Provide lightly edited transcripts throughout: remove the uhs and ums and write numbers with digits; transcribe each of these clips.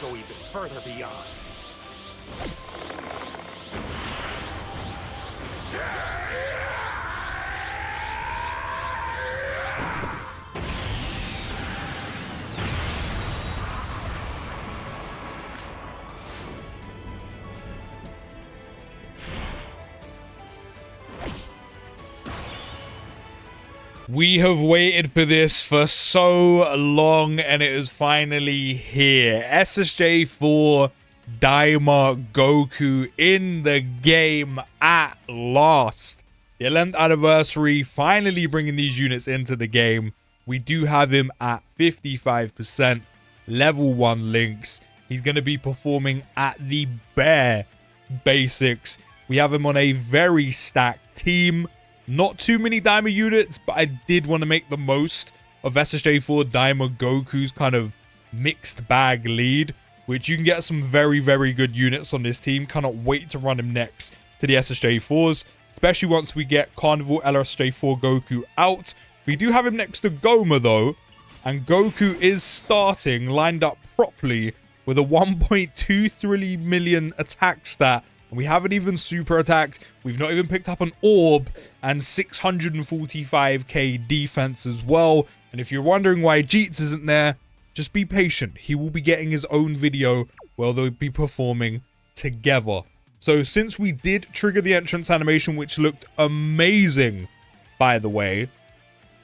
go even further beyond. We have waited for this for so long, and it is finally here. SSJ4 Daima Goku in the game at last. The 11th anniversary, finally bringing these units into the game. We do have him at 55%, level 1 links. He's going to be performing at the bare basics. We have him on a very stacked team. Not too many Daima units, but I did want to make the most of SSJ4 Daima Goku's kind of mixed bag lead, which you can get some very, very good units on this team. Cannot wait to run him next to the SSJ4s, especially once we get Carnival SSJ4 Goku out. We do have him next to Goma though, and Goku is starting lined up properly with a 1.23 million attack stat. And we haven't even super attacked. We've not even picked up an orb and 645k defense as well. And if you're wondering why Jeets isn't there, just be patient. He will be getting his own video where they'll be performing together. So since we did trigger the entrance animation, which looked amazing, by the way,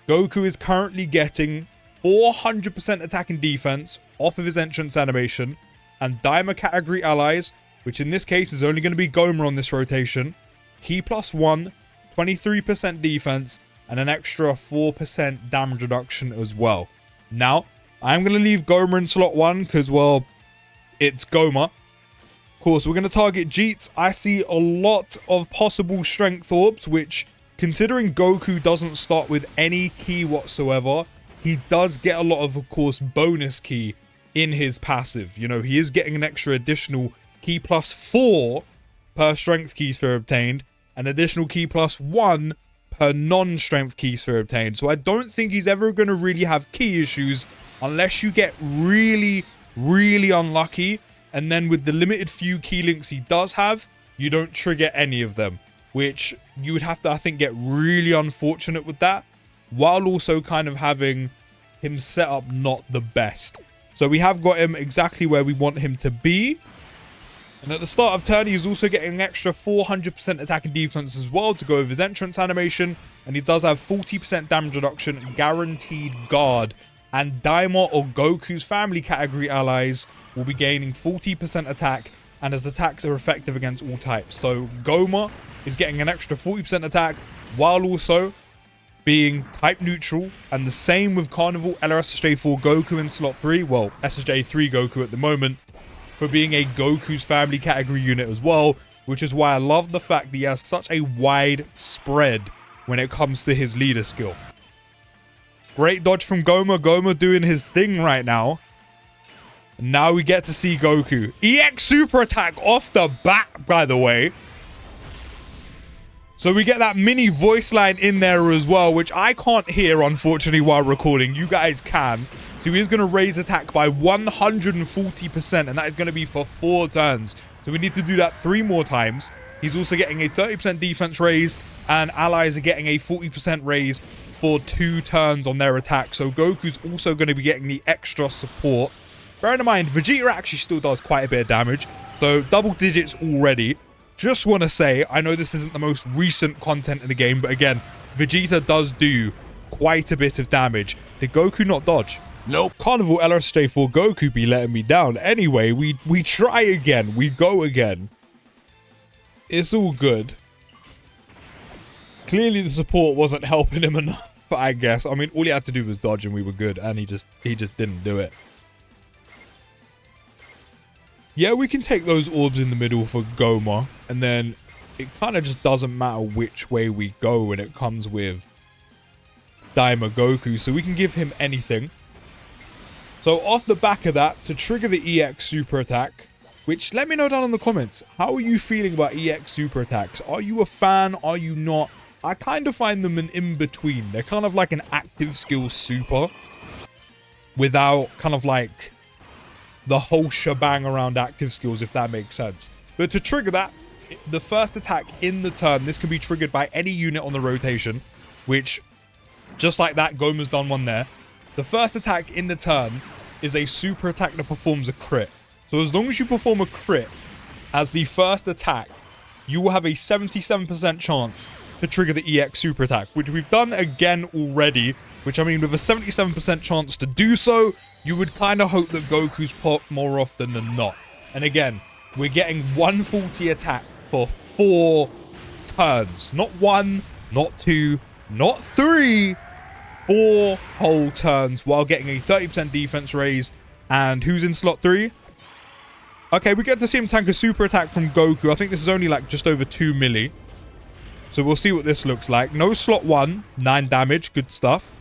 Goku is currently getting 400% attack and defense off of his entrance animation. And Daima category allies, which in this case is only going to be Goma on this rotation, Key +1, 23% defense, and an extra 4% damage reduction as well. Now, I'm going to leave Goma in slot 1 because, well, it's Goma. Of course, we're going to target Jeets. I see a lot of possible strength orbs, which, considering Goku doesn't start with any key whatsoever, he does get a lot of course, bonus key in his passive. You know, he is getting an extra additional Key +4 per strength key sphere obtained, an additional Key +1 per non-strength key sphere obtained. So I don't think he's ever going to really have key issues unless you get really, really unlucky. And then with the limited few key links he does have, you don't trigger any of them, which you would have to, I think, get really unfortunate with that, while also kind of having him set up not the best. So we have got him exactly where we want him to be. And at the start of turn, he's also getting an extra 400% attack and defense as well to go with his entrance animation. And he does have 40% damage reduction, guaranteed guard. And Daima or Goku's family category allies will be gaining 40% attack, and his attacks are effective against all types. So Goma is getting an extra 40% attack while also being type neutral. And the same with Carnival SSJ4 Goku in slot 3. Well, SSJ3 Goku at the moment, for being a Goku's family category unit as well, which is why I love the fact that he has such a wide spread when it comes to his leader skill. Great dodge from Goma. Goma doing his thing right now. And now we get to see Goku. EX super attack off the bat, by the way. So we get that mini voice line in there as well, which I can't hear, unfortunately, while recording. You guys can. So he is going to raise attack by 140%, and that is going to be for 4 turns. So we need to do that 3 more times. He's also getting a 30% defense raise, and allies are getting a 40% raise for 2 turns on their attack. So Goku's also going to be getting the extra support. Bearing in mind, Vegeta actually still does quite a bit of damage, so double digits already. Just want to say, I know this isn't the most recent content in the game, but again, Vegeta does do quite a bit of damage. Did Goku not dodge? Nope. Carnival SSJ4 Goku be letting me down. Anyway, we try again. We go again. It's all good. Clearly the support wasn't helping him enough, I guess. I mean, all he had to do was dodge and we were good, and he just didn't do it. Yeah, we can take those orbs in the middle for Goma, and then it kind of just doesn't matter which way we go when it comes with Daima Goku, so we can give him anything. So off the back of that, to trigger the EX super attack, which let me know down in the comments, how are you feeling about EX super attacks? Are you a fan? Are you not? I kind of find them an in-between. They're kind of like an active skill super without kind of like the whole shebang around active skills, if that makes sense. But to trigger that, the first attack in the turn, this can be triggered by any unit on the rotation, which, just like that, Goma's done one there. The first attack in the turn is a super attack that performs a crit. So as long as you perform a crit as the first attack, you will have a 77% chance to trigger the EX super attack, which we've done again already, which I mean, with a 77% chance to do so, you would kind of hope that Goku's pop more often than not. And again, we're getting 140 attack for 4 turns. Not 1, not 2, not 3, 4 whole turns while getting a 30% defense raise. And who's in slot 3? Okay, we get to see him tank a super attack from Goku. I think this is only like just over 2 milli. So we'll see what this looks like. No slot 1, 9 damage, good stuff.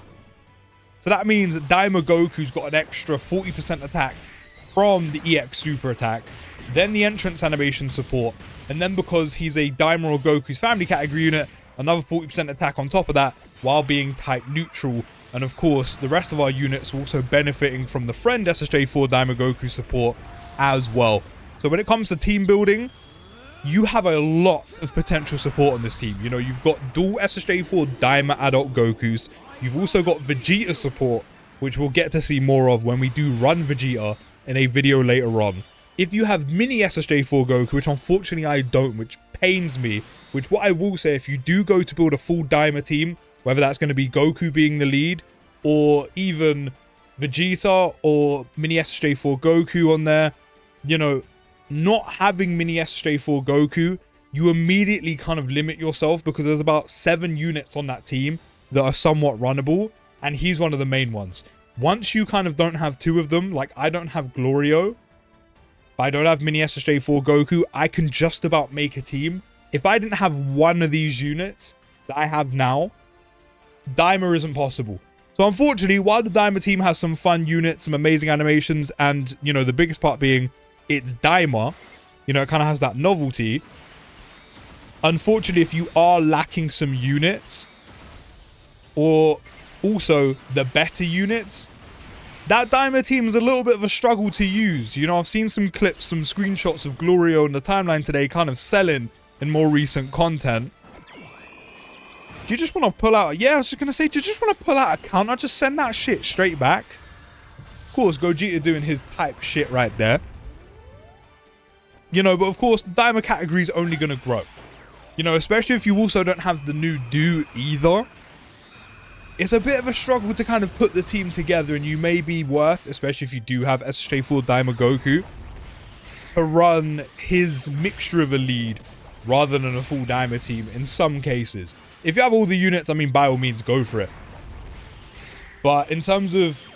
So that means that Daima Goku's got an extra 40% attack from the EX super attack, then the entrance animation support, and then because he's a Daima or Goku's family category unit, another 40% attack on top of that while being type neutral. And of course, the rest of our units are also benefiting from the friend SSJ4 Daima Goku support as well. So when it comes to team building, you have a lot of potential support on this team. You know, you've got dual SSJ4 Daima adult Gokus. You've also got Vegeta support, which we'll get to see more of when we do run Vegeta in a video later on. If you have mini SSJ4 Goku, which unfortunately I don't, which pains me, which what I will say, if you do go to build a full Daima team, whether that's going to be Goku being the lead, or even Vegeta or mini SSJ4 Goku on there, you know, not having mini SSJ4 Goku, you immediately kind of limit yourself because there's about 7 units on that team that are somewhat runnable, and he's one of the main ones. Once you kind of don't have 2 of them, like I don't have Glorio, I don't have mini SSJ4 Goku, I can just about make a team. If I didn't have one of these units that I have now, Daima isn't possible. So unfortunately, while the Daima team has some fun units, some amazing animations, and, you know, the biggest part being it's Daima, you know, it kind of has that novelty. Unfortunately, if you are lacking some units, or also the better units, that Daima team is a little bit of a struggle to use. You know, I've seen some clips, some screenshots of Glorio on the timeline today kind of selling in more recent content. Do you just want to pull out? Yeah, I was just going to say, do you just want to pull out a counter? Just send that shit straight back. Of course, Gogeta doing his type shit right there. You know, but of course, the Daima category is only going to grow. You know, especially if you also don't have the new Do either. It's a bit of a struggle to kind of put the team together, and you may be worth, especially if you do have SSJ4 Daima Goku, to run his mixture of a lead rather than a full Daima team in some cases. If you have all the units, I mean, by all means, go for it. But in terms of,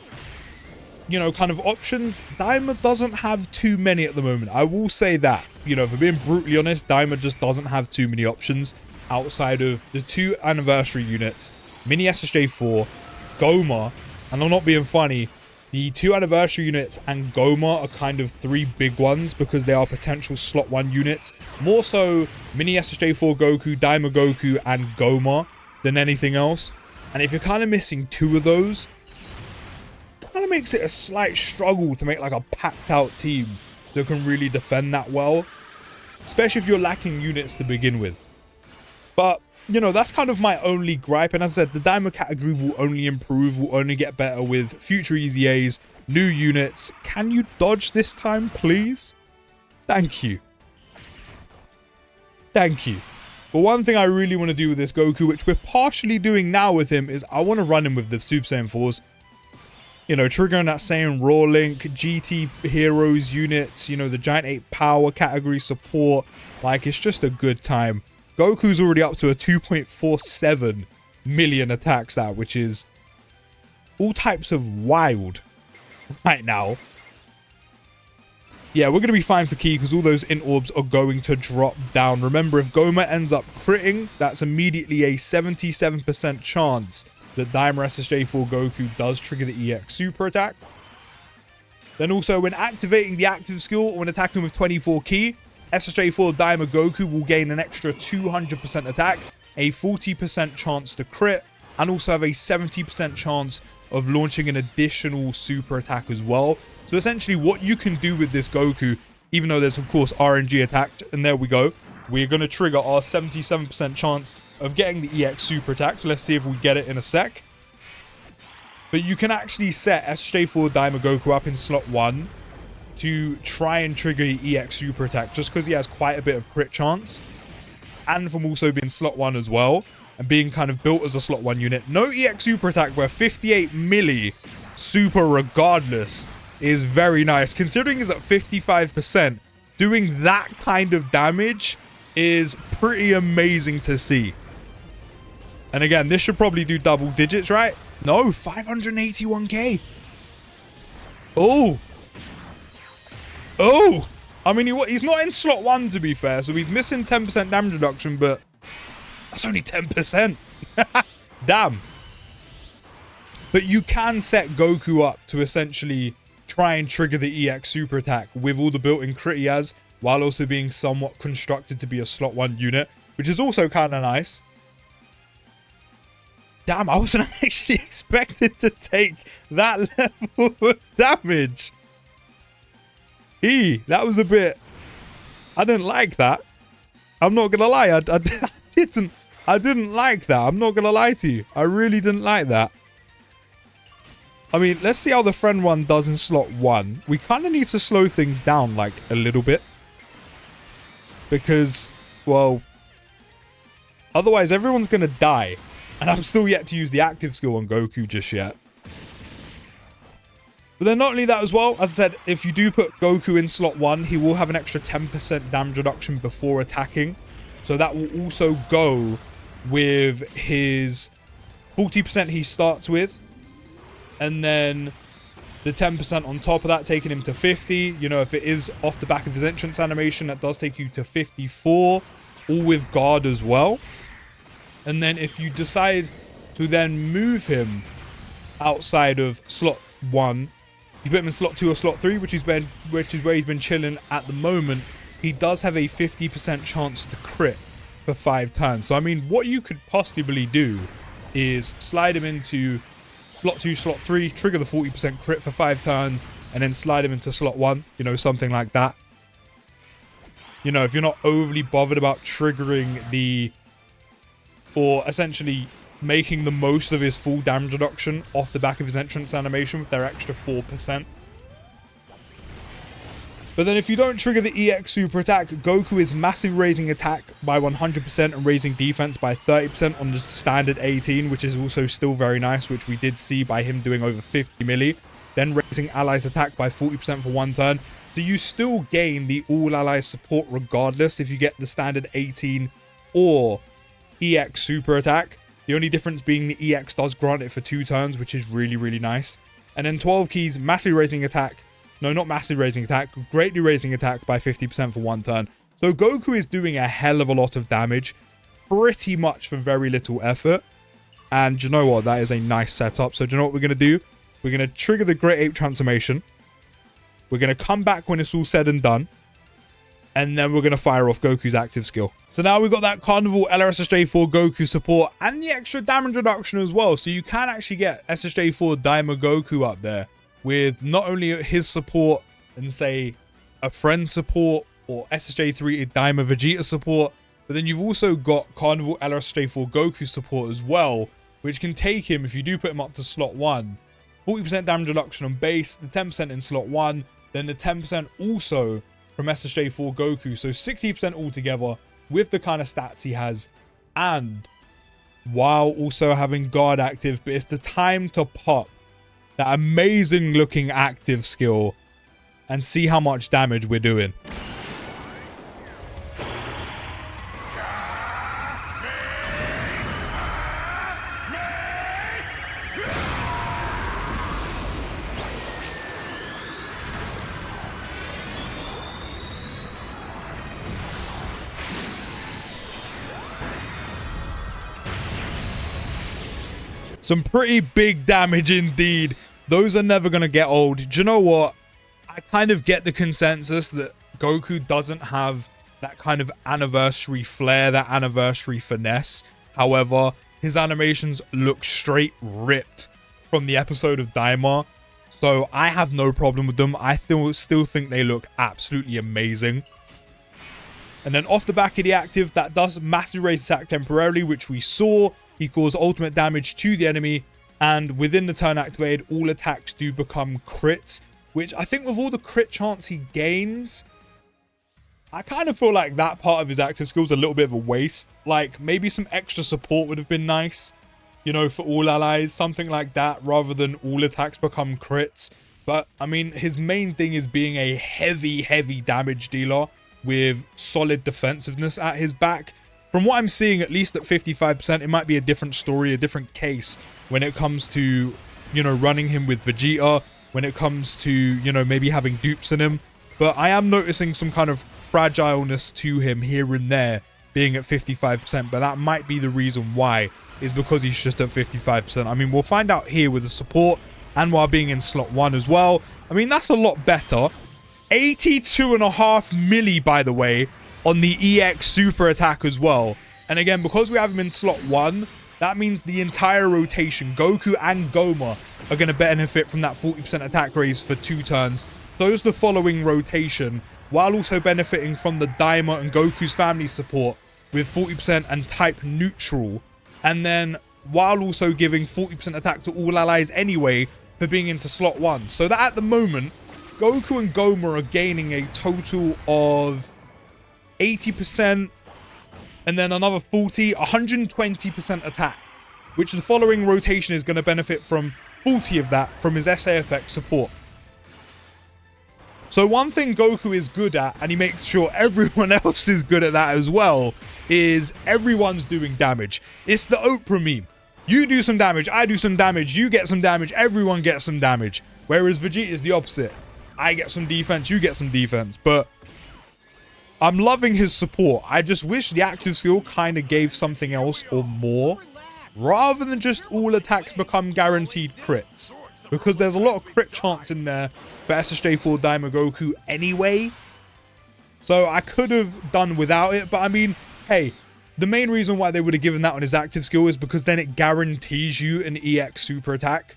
you know, kind of options, Daima doesn't have too many at the moment. I will say that, you know, if I'm being brutally honest, Daima just doesn't have too many options outside of the 2 anniversary units, mini SSJ4, Goma, and I'm not being funny, the 2 anniversary units and Goma are kind of 3 big ones because they are potential slot 1 units. More so mini SSJ4 Goku, Daima Goku, and Goma than anything else. And if you're kind of missing 2 of those, it kind of makes it a slight struggle to make like a packed out team that can really defend that well. Especially if you're lacking units to begin with. But, you know, that's kind of my only gripe. And as I said, the Daima category will only improve, will only get better with future Easy A's, new units. Can you dodge this time, please? Thank you. Thank you. But one thing I really want to do with this Goku, which we're partially doing now with him, is I want to run him with the Super Saiyan 4s. You know, triggering that same Raw Link, GT Heroes units, you know, the Giant 8 Power category support. Like, it's just a good time. Goku's already up to a 2.47 million attack stat, which is all types of wild right now. Yeah, we're going to be fine for Ki because all those int orbs are going to drop down. Remember, if Goma ends up critting, that's immediately a 77% chance that Daima SSJ4 Goku does trigger the EX super attack. Then also, when activating the active skill or when attacking with 24 Ki, SSJ4 Daima Goku will gain an extra 200% attack, a 40% chance to crit, and also have a 70% chance of launching an additional super attack as well. So essentially what you can do with this Goku, even though there's of course RNG attacked, and there we go. We're going to trigger our 77% chance of getting the EX super attack. So let's see if we get it in a sec. But you can actually set SSJ4 Daima Goku up in slot 1 to try and trigger the EX super attack, just because he has quite a bit of crit chance. And from also being slot 1 as well, and being kind of built as a slot 1 unit. No EX super attack, where 58 milli super regardless is very nice. Considering he's at 55%, doing that kind of damage is pretty amazing to see. And again, this should probably do double digits, right? No, 581k. Oh. Oh. I mean, he's not in slot 1, to be fair, so he's missing 10% damage reduction, but that's only 10%. Damn. But you can set Goku up to essentially try and trigger the EX super attack with all the built-in crit he has, while also being somewhat constructed to be a slot 1 unit, which is also kind of nice. Damn, I wasn't actually expected to take that level of damage. That was a bit... I didn't like that. I'm not gonna lie, I didn't like that. I'm not gonna lie to you. I really didn't like that. I mean, let's see how the friend one does in slot 1. We kind of need to slow things down, like, a little bit. Because, well... otherwise, everyone's gonna die. And I'm still yet to use the active skill on Goku just yet. But then not only that as well, as I said, if you do put Goku in slot 1, he will have an extra 10% damage reduction before attacking. So that will also go with his 40% he starts with. And then the 10% on top of that, taking him to 50. You know, if it is off the back of his entrance animation, that does take you to 54. All with guard as well. And then if you decide to then move him outside of slot 1, you put him in slot 2 or slot 3, which is where he's been chilling at the moment, he does have a 50% chance to crit for 5 turns. So, I mean, what you could possibly do is slide him into slot 2, slot 3, trigger the 40% crit for 5 turns, and then slide him into slot 1, you know, something like that. You know, if you're not overly bothered about triggering the... or essentially making the most of his full damage reduction off the back of his entrance animation with their extra 4%. But then if you don't trigger the EX super attack, Goku is massively raising attack by 100% and raising defense by 30% on the standard 18, which is also still very nice, which we did see by him doing over 50 milli. Then raising allies attack by 40% for 1 turn. So you still gain the all allies support regardless if you get the standard 18 or EX super attack. The only difference being the EX does grant it for 2 turns, which is really, really nice. And then 12 keys, massively raising attack. No, not massively raising attack. Greatly raising attack by 50% for 1 turn. So Goku is doing a hell of a lot of damage. Pretty much for very little effort. And do you know what? That is a nice setup. So do you know what we're going to do? We're going to trigger the Great Ape transformation. We're going to come back when it's all said and done. And then we're going to fire off Goku's active skill. So now we've got that Carnival SSJ4 Goku support and the extra damage reduction as well. So you can actually get SSJ4 Daima Goku up there with not only his support and say a friend support or SSJ3 Daima Vegeta support, but then you've also got Carnival SSJ4 Goku support as well, which can take him, if you do put him up to slot 1, 40% damage reduction on base, the 10% in slot 1, then the 10% also from SSJ4 Goku, so 60% altogether with the kind of stats he has, and while also having guard active. But it's the time to pop that amazing looking active skill and see how much damage we're doing. Some pretty big damage indeed. Those are never going to get old. Do you know what? I kind of get the consensus that Goku doesn't have that kind of anniversary flair, that anniversary finesse. However, his animations look straight ripped from the episode of Daima. So I have no problem with them. I still think they look absolutely amazing. And then off the back of the active, that does massive raise attack temporarily, which we saw. He caused ultimate damage to the enemy. And within the turn activated, all attacks do become crits. Which I think with all the crit chance he gains, I kind of feel like that part of his active skill is a little bit of a waste. Like, maybe some extra support would have been nice, you know, for all allies, something like that, rather than all attacks become crits. But, I mean, his main thing is being a heavy, heavy damage dealer with solid defensiveness at his back. From what I'm seeing, at least at 55%, it might be a different story, a different case when it comes to, you know, running him with Vegeta, when it comes to, you know, maybe having dupes in him. But I am noticing some kind of fragileness to him here and there being at 55%, but that might be the reason why, is because he's just at 55%. I mean, we'll find out here with the support and while being in slot 1 as well. I mean, that's a lot better. 82.5 milli, by the way, on the EX super attack as well. And again, because we have him in slot 1, that means the entire rotation, Goku and Goma, are going to benefit from that 40% attack raise for 2 turns. So is the following rotation, while also benefiting from the Daima and Goku's family support with 40% and type neutral. And then while also giving 40% attack to all allies anyway for being into slot 1. So that at the moment, Goku and Goma are gaining a total of 80% and then another 120% attack, which the following rotation is going to benefit from 40 of that from his SA effect support. So one thing Goku is good at, and he makes sure everyone else is good at that as well, is everyone's doing damage. It's the Oprah meme. You do some damage, I do some damage, you get some damage, everyone gets some damage. Whereas Vegeta is the opposite. I get some defense, you get some defense. But I'm loving his support. I just wish the active skill kind of gave something else or more, rather than just all attacks become guaranteed crits. Because there's a lot of crit chance in there for SSJ4 Daima Goku anyway. So I could have done without it. But I mean, hey, the main reason why they would have given that on his active skill is because then it guarantees you an EX super attack.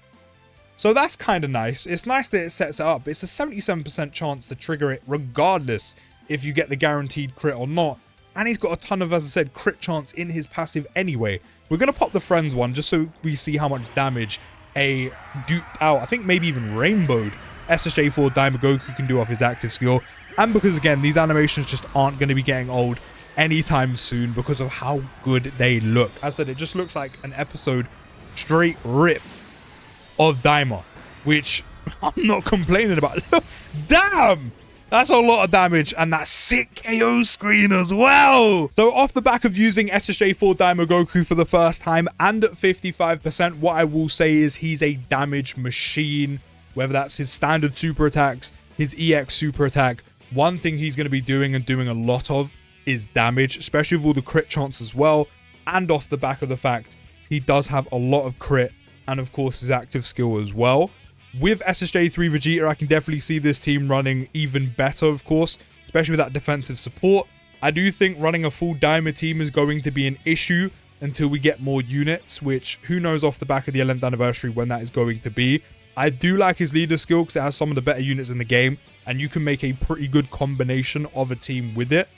So that's kind of nice. It's nice that it sets it up. It's a 77% chance to trigger it regardless if you get the guaranteed crit or not. And he's got a ton of, as I said, crit chance in his passive anyway. We're going to pop the friends one just so we see how much damage a duped out, I think maybe even rainbowed SSJ4 Daima Goku can do off his active skill. And because, again, these animations just aren't going to be getting old anytime soon because of how good they look. As I said, it just looks like an episode straight ripped of Daima, which I'm not complaining about. Damn! That's a lot of damage, and that sick KO screen as well. So off the back of using SSJ4 Daima Goku for the first time and at 55%, what I will say is he's a damage machine. Whether that's his standard super attacks, his EX super attack, one thing he's going to be doing and doing a lot of is damage, especially with all the crit chance as well. And off the back of the fact he does have a lot of crit and of course his active skill as well. With SSJ3 Vegeta, I can definitely see this team running even better, of course, especially with that defensive support. I do think running a full Daima team is going to be an issue until we get more units, which who knows off the back of the 11th anniversary when that is going to be. I do like his leader skill because it has some of the better units in the game, and you can make a pretty good combination of a team with it.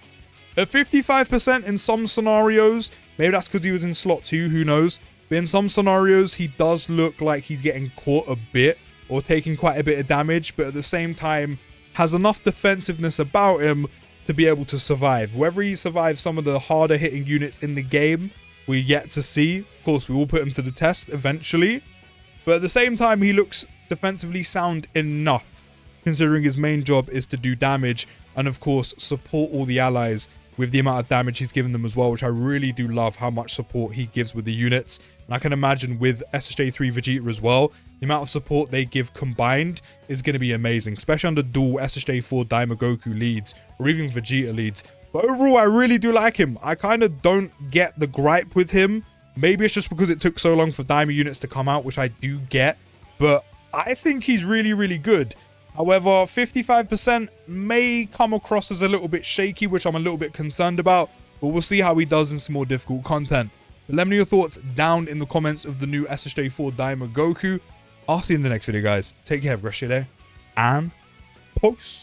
At 55% in some scenarios, maybe that's because he was in slot 2, who knows, but in some scenarios he does look like he's getting caught a bit or taking quite a bit of damage, but at the same time has enough defensiveness about him to be able to survive. Whether he survives some of the harder hitting units in the game, we're yet to see. Of course, we will put him to the test eventually, but at the same time he looks defensively sound enough, considering his main job is to do damage and of course support all the allies with the amount of damage he's given them as well, which I really do love how much support he gives with the units. And I can imagine with SSJ3 Vegeta as well, the amount of support they give combined is going to be amazing, especially under dual SSJ4 Daima Goku leads or even Vegeta leads. But overall, I really do like him. I kind of don't get the gripe with him. Maybe it's just because it took so long for Daima units to come out, which I do get, but I think he's really, really good. However, 55% may come across as a little bit shaky, which I'm a little bit concerned about, but we'll see how he does in some more difficult content. But let me know your thoughts down in the comments of the new SSJ4 Daima Goku. I'll see you in the next video, guys. Take care, have a great day, and peace.